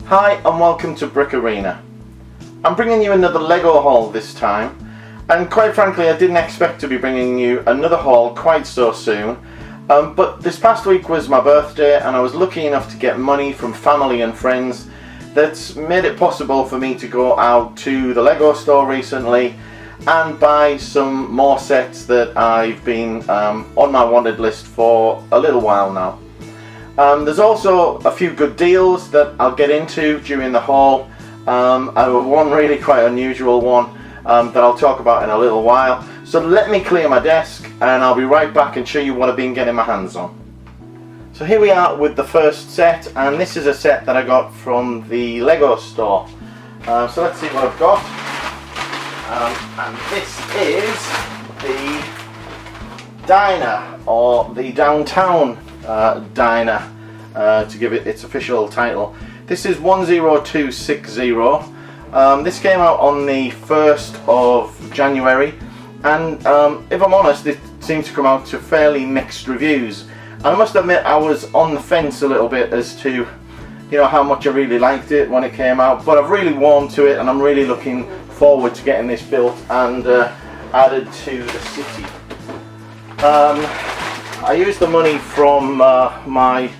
Hi and welcome to Brick Arena. I'm bringing you another Lego haul this time, and quite frankly I didn't expect to be bringing you another haul quite so soon, but this past week was my birthday and I was lucky enough to get money from family and friends that's made it possible for me to go out to the Lego store recently and buy some more sets that I've been on my wanted list for a little while now. There's also a few good deals that I'll get into during the haul. I have one really quite unusual one that I'll talk about in a little while. So let me clear my desk and I'll be right back and show you what I've been getting my hands on. So here we are with the first set, and this is a set that I got from the Lego store. So let's see what I've got. And this is the diner, or the downtown diner, to give it its official title. This is 10260. This came out on the 1st of January, and if I'm honest, it seems to come out to fairly mixed reviews. And I must admit I was on the fence a little bit as to how much I really liked it when it came out, but I've really warmed to it and I'm really looking forward to getting this built and added to the city. I used the money from my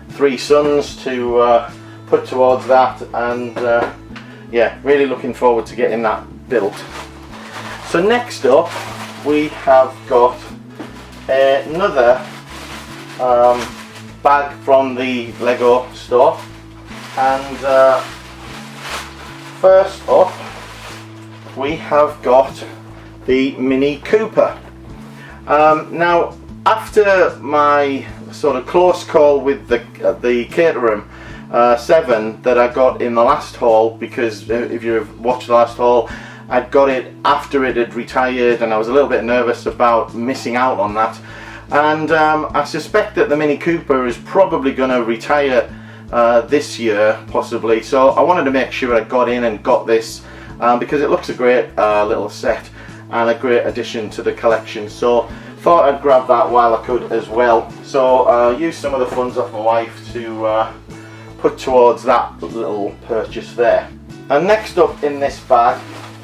3 sons to put towards that, and yeah, really looking forward to getting that built. So next up we have got another bag from the Lego store, and first up we have got the Mini Cooper. Now, after my sort of close call with the Caterham 7 that I got in the last haul, because if you've watched the last haul, I'd got it after it had retired and I was a little bit nervous about missing out on that. And I suspect that the Mini Cooper is probably going to retire this year, possibly. So I wanted to make sure I got in and got this because it looks a great little set and a great addition to the collection. So thought I'd grab that while I could as well. So used some of the funds off my wife to put towards that little purchase there. And next up in this bag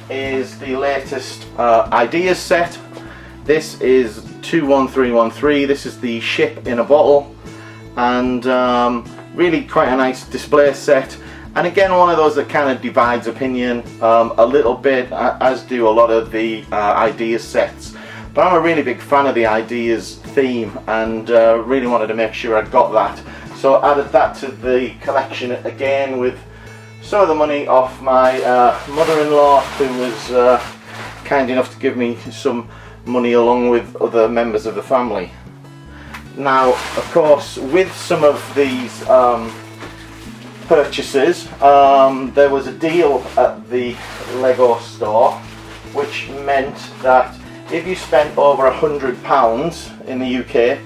is the latest Ideas set. This is 21313. This is the ship in a bottle, and really quite a nice display set. And again, one of those that kind of divides opinion a little bit, as do a lot of the Ideas sets. But I'm a really big fan of the Ideas theme, and really wanted to make sure I got that. So added that to the collection again with some of the money off my mother-in-law, who was kind enough to give me some money along with other members of the family. Now, of course, with some of these purchases, there was a deal at the Lego store, which meant that if you spent over £100 in the UK,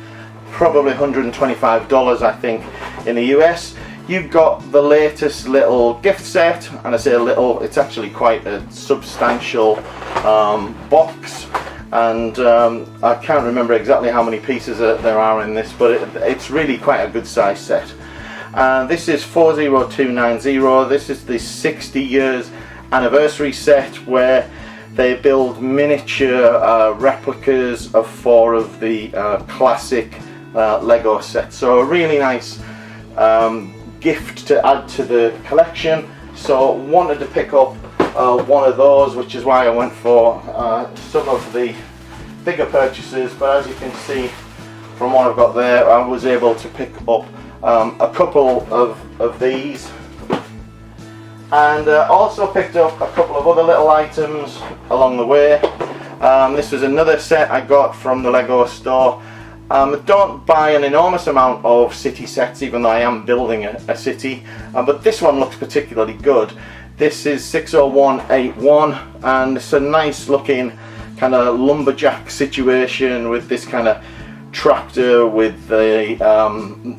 probably $125 I think in the US, you got the latest little gift set. And I say little, it's actually quite a substantial box, and I can't remember exactly how many pieces there are in this, but it's really quite a good size set. This is 40290. This is the 60 years anniversary set, where they build miniature replicas of 4 of the classic Lego sets. So a really nice gift to add to the collection. So wanted to pick up one of those, which is why I went for some of the bigger purchases. But as you can see from what I've got there, I was able to pick up a couple of these, and also picked up a couple of other little items along the way. This was another set I got from the Lego store. Don't buy an enormous amount of city sets, even though I am building a city, but this one looks particularly good. This is 60181, and it's a nice looking kind of lumberjack situation with this kind of tractor with the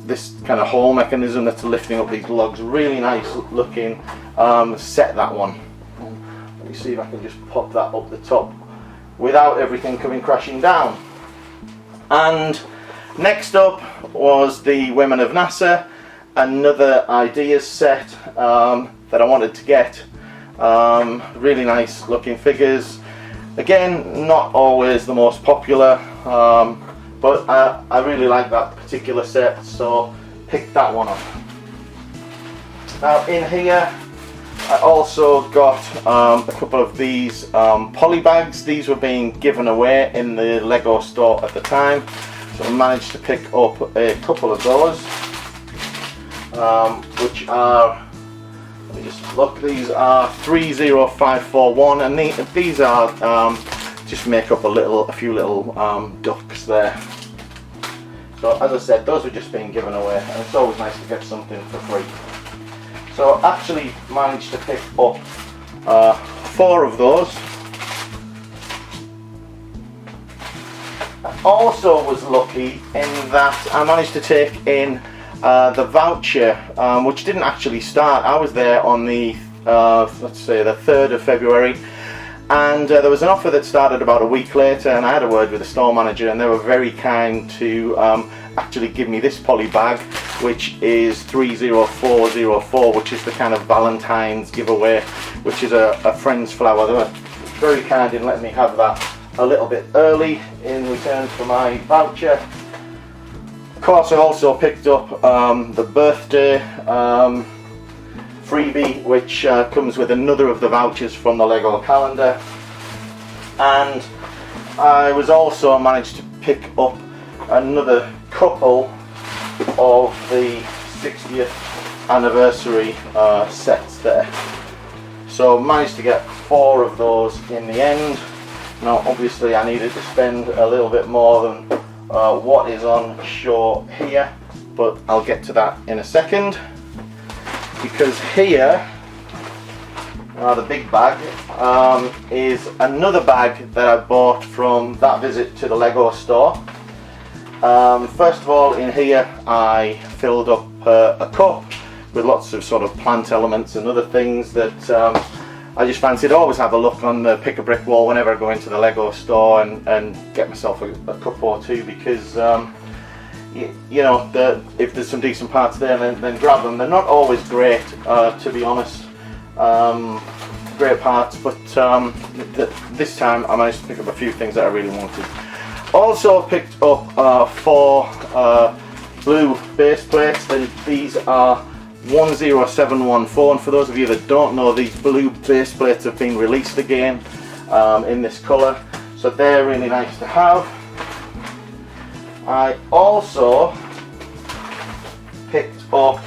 this kind of haul mechanism that's lifting up these logs. Really nice looking set, that one. Let me see if I can just pop that up the top without everything coming crashing down. And next up was the Women of NASA, another ideas set that I wanted to get. Really nice looking figures. Again, not always the most popular, but I really like that particular set, so picked that one up. Now in here I also got a couple of these poly bags. These were being given away in the Lego store at the time, so I managed to pick up a couple of those, which are, let me just look, these are 30541, and these are just make up a few little ducks there. So as I said, those were just being given away, and it's always nice to get something for free. So I actually managed to pick up 4 of those. I also was lucky in that I managed to take in the voucher, which didn't actually start. I was there on the let's say the 3rd of February, and there was an offer that started about a week later, and I had a word with the store manager, and they were very kind to actually give me this poly bag, which is 30404, which is the kind of Valentine's giveaway, which is a friend's flower. They were very kind in letting me have that a little bit early in return for my voucher. Of course, I also picked up the birthday freebie, which comes with another of the vouchers from the Lego calendar, and I was also managed to pick up another couple of the 60th anniversary sets there. So managed to get 4 of those in the end. Now obviously I needed to spend a little bit more than what is on show here, but I'll get to that in a second, because here, the big bag, is another bag that I bought from that visit to the Lego store. First of all, in here I filled up a cup with lots of sort of plant elements and other things that I just fancied. I always have a look on the pick-a-brick wall whenever I go into the Lego store and get myself a cup or two, because you know, if there's some decent parts there, then grab them. They're not always great, to be honest, great parts, but this time I managed to pick up a few things that I really wanted. Also picked up 4 blue base plates. These are 10714, and for those of you that don't know, these blue base plates have been released again in this colour, so they're really nice to have. I also picked up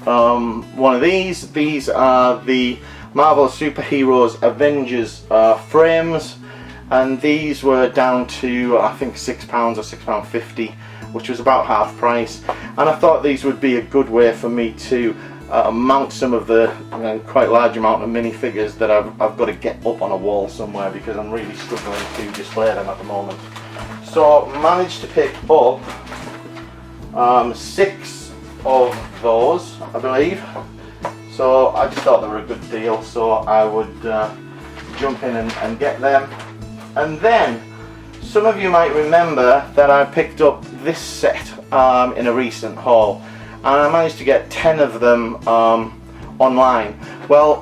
one of these. These are the Marvel Superheroes Avengers frames, and these were down to I think £6 or £6.50, which was about half price, and I thought these would be a good way for me to mount some of the quite large amount of minifigures that I've got to get up on a wall somewhere, because I'm really struggling to display them at the moment. So managed to pick up 6 of those, I believe. So I just thought they were a good deal, so I would jump in and get them. And then some of you might remember that I picked up this set in a recent haul, and I managed to get 10 of them online. Well,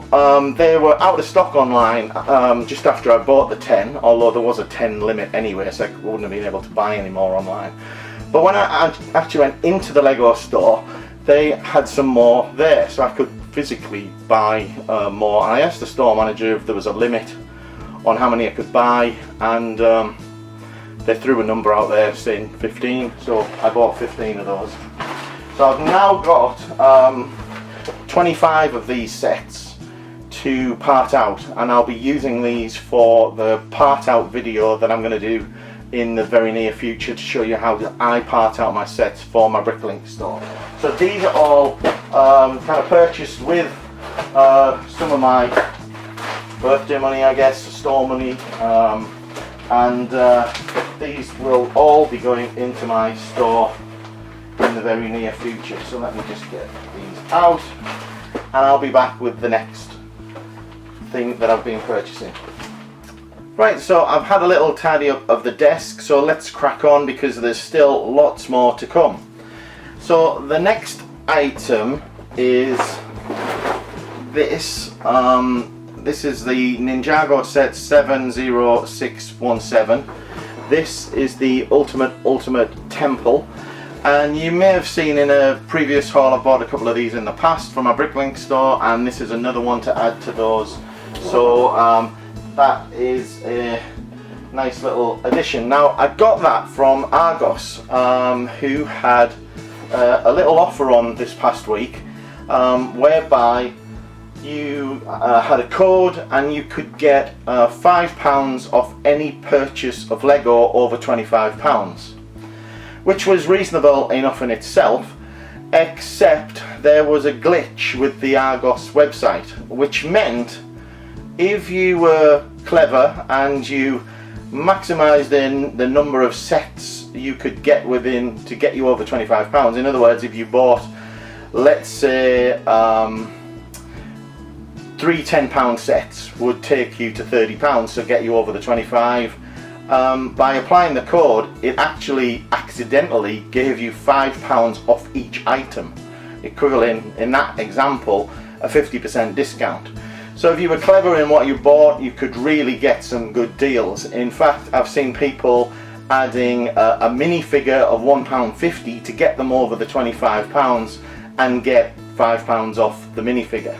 they were out of stock online just after I bought the 10, although there was a 10 limit anyway, so I wouldn't have been able to buy any more online. But when I actually went into the Lego store, they had some more there, so I could physically buy more. I asked the store manager if there was a limit on how many I could buy, and they threw a number out there saying 15, so I bought 15 of those. So I've now got 25 of these sets to part out, and I'll be using these for the part out video that I'm going to do in the very near future to show you how I part out my sets for my Bricklink store. So these are all kind of purchased with some of my birthday money, I guess, store money, and these will all be going into my store in the very near future. So let me just get these out, and I'll be back with the next thing that I've been purchasing. Right, so I've had a little tidy up of the desk, so let's crack on, because there's still lots more to come. So the next item is this. This is the Ninjago set 70617. This is the Ultimate Temple, and you may have seen in a previous haul I bought a couple of these in the past from a Bricklink store, and this is another one to add to those. So that is a nice little addition. Now I got that from Argos, who had a little offer on this past week, whereby you had a code and you could get £5 off any purchase of Lego over £25, which was reasonable enough in itself, except there was a glitch with the Argos website, which meant if you were clever and you maximised in the number of sets you could get within to get you over £25. In other words, if you bought, let's say, 3 £10 sets would take you to £30, so get you over the 25. By applying the code, it actually accidentally gave you £5 off each item, equivalent in that example a 50% discount. So if you were clever in what you bought, you could really get some good deals. In fact, I've seen people adding a minifigure of £1.50 to get them over the £25 and get £5 off the minifigure.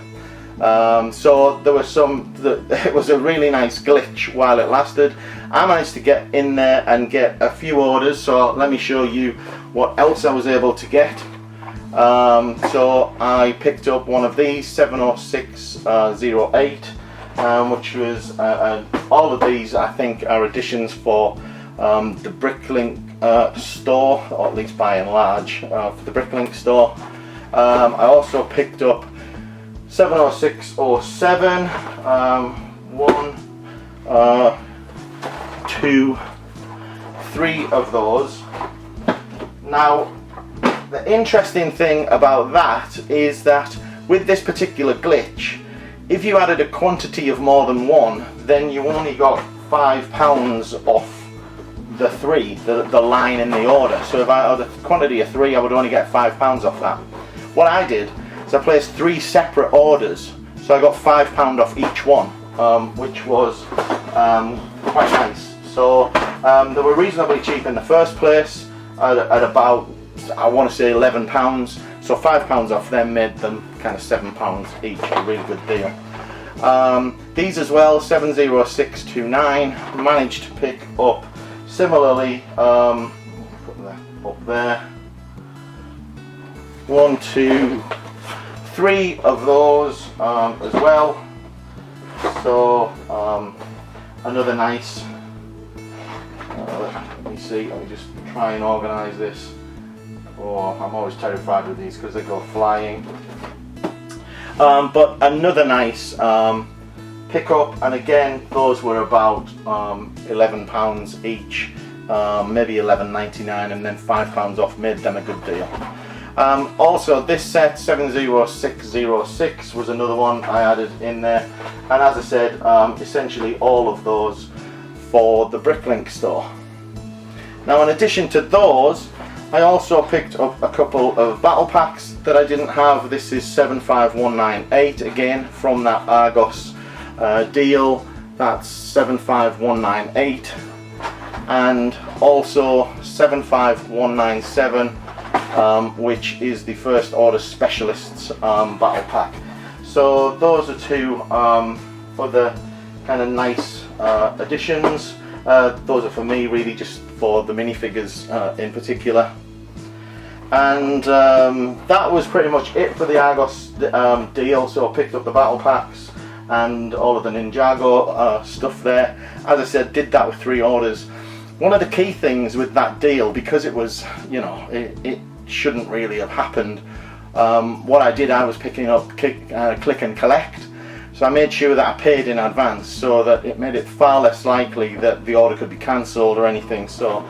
So there was it was a really nice glitch while it lasted. I managed to get in there and get a few orders, so let me show you what else I was able to get. So I picked up one of these 70608, which was all of these I think are additions for the Bricklink store, or at least by and large for the Bricklink store. I also picked up 70607, 1, 2, 3 of those. Now the interesting thing about that is that with this particular glitch, if you added a quantity of more than one, then you only got £5 off the 3, the line in the order. So if I had a quantity of 3, I would only get £5 off that. What I did is I placed 3 separate orders, so I got £5 off each one, which was quite nice. So they were reasonably cheap in the first place, at about, I want to say, £11. So £5 off them made them kind of £7 each, a really good deal. These as well, 70629, managed to pick up similarly, put that up there, 1, 2, 3 of those as well. So another nice, let me see, let me just try and organise this. Oh, I'm always terrified with these because they go flying. But another nice pickup, and again those were about £11 each, maybe £11.99, and then £5 off made them a good deal. Also this set 70606 was another one I added in there, and as I said, essentially all of those for the Bricklink store. Now in addition to those, I also picked up a couple of battle packs that I didn't have. This is 75198, again from that Argos deal. That's 75198, and also 75197, which is the First Order Specialists battle pack. So those are 2 other kind of nice additions. Those are for me, really just for the minifigures in particular. And that was pretty much it for the Argos deal. So I picked up the battle packs and all of the Ninjago stuff there. As I said, did that with 3 orders. One of the key things with that deal, because it was, you know, it shouldn't really have happened, what I did, I was picking up click and collect. So I made sure that I paid in advance, so that it made it far less likely that the order could be cancelled or anything. So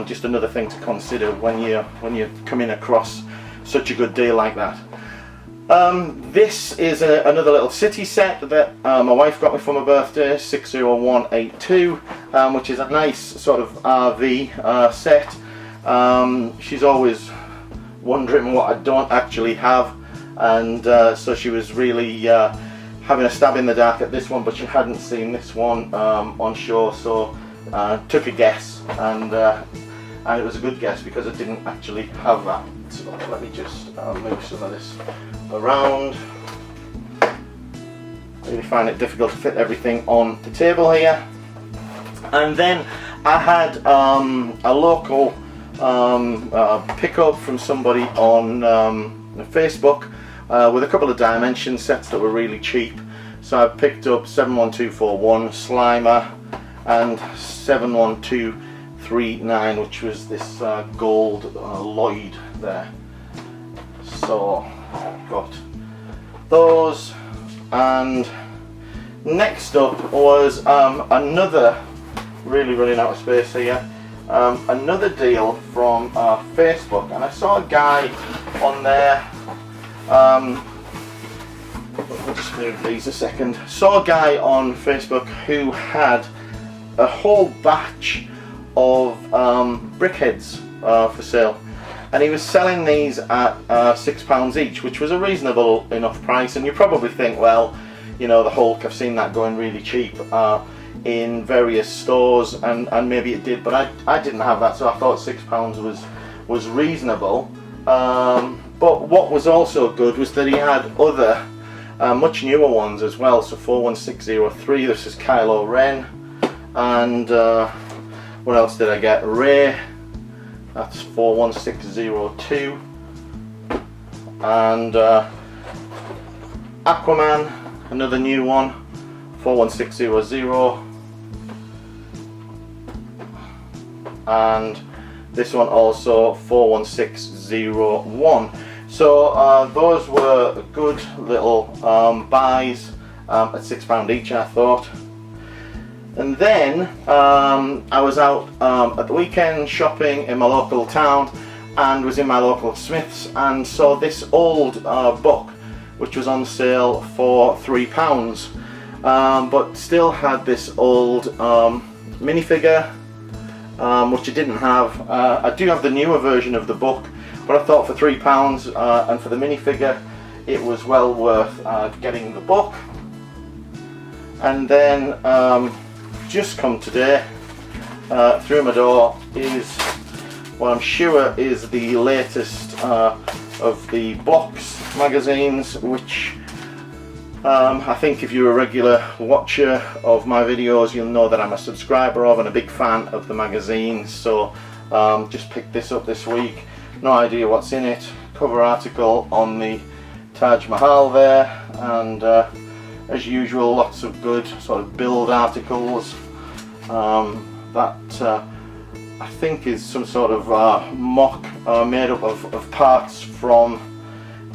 just another thing to consider when you're coming across such a good deal like that. This is another little city set that my wife got me for my birthday, 60182, which is a nice sort of RV set. She's always wondering what I don't actually have, and so she was really having a stab in the dark at this one, but she hadn't seen this one on show, so took a guess, and it was a good guess because I didn't actually have that. So let me just move some of this around. I really find it difficult to fit everything on the table here. And then I had a local pickup from somebody on Facebook with a couple of dimension sets that were really cheap. So I picked up 71241 Slimer and 71239, which was this gold Lloyd there. So I've got those, and next up was another, really running out of space here, another deal from Facebook, and I saw a guy on there. Let me just move these a second. Saw a guy on Facebook who had a whole batch of brickheads for sale, and he was selling these at £6 each, which was a reasonable enough price. And you probably think, well, you know, the Hulk, I've seen that going really cheap in various stores, and maybe it did, but I didn't have that, so I thought £6 was reasonable. But what was also good was that he had other much newer ones as well. So 41603, this is Kylo Ren, and what else did I get? Ray, that's 41602, and Aquaman, another new one, 41600, and this one also 41601. So those were good little buys at £6 each, I thought. And then I was out at the weekend shopping in my local town, and was in my local Smiths, and saw this old book which was on sale for £3, but still had this old minifigure, which I didn't have. I do have the newer version of the book, but I thought for £3 and for the minifigure it was well worth getting the book. And then just come today, through my door is what I'm sure is the latest of the Blocks magazines, which I think if you're a regular watcher of my videos, you'll know that I'm a subscriber of and a big fan of the magazine. So just picked this up this week. No idea what's in it. Cover article on the Taj Mahal there, and as usual, lots of good sort of build articles. That I think is some sort of mock made up of parts from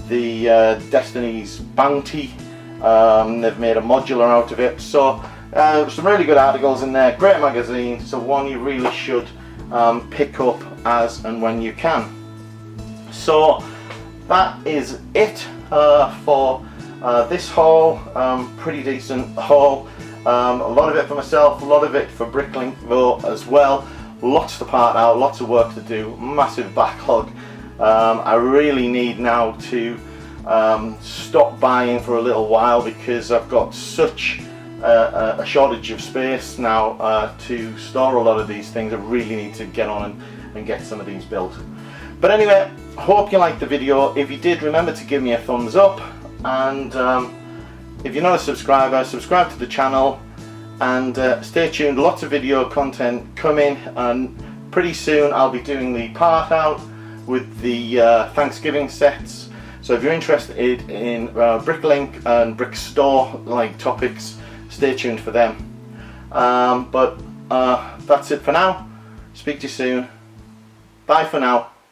the Destiny's Bounty. They've made a modular out of it. So some really good articles in there. Great magazine, so one you really should pick up as and when you can. So that is it for this haul. Pretty decent haul. A lot of it for myself, a lot of it for Bricklink though as well. Lots to part out, lots of work to do, massive backlog. I really need now to stop buying for a little while, because I've got such a shortage of space now to store a lot of these things. I really need to get on and get some of these built. But anyway, hope you liked the video. If you did, remember to give me a thumbs up, and if you're not a subscriber, subscribe to the channel, and stay tuned. Lots of video content coming, and pretty soon I'll be doing the part out with the Thanksgiving sets. So if you're interested in Bricklink and Brick Store like topics, stay tuned for them. But that's it for now. Speak to you soon. Bye for now.